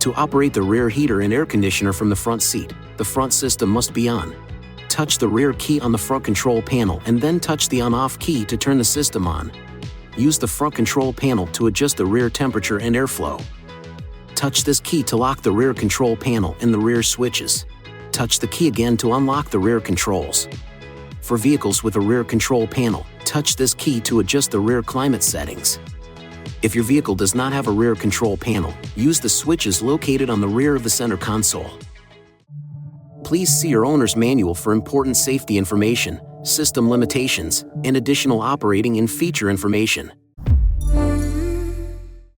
To operate the rear heater and air conditioner from the front seat, the front system must be on. Touch the rear key on the front control panel and then touch the on-off key to turn the system on. Use the front control panel to adjust the rear temperature and airflow. Touch this key to lock the rear control panel and the rear switches. Touch the key again to unlock the rear controls. For vehicles with a rear control panel, touch this key to adjust the rear climate settings. If your vehicle does not have a rear control panel, use the switches located on the rear of the center console. Please see your owner's manual for important safety information, system limitations, and additional operating and feature information.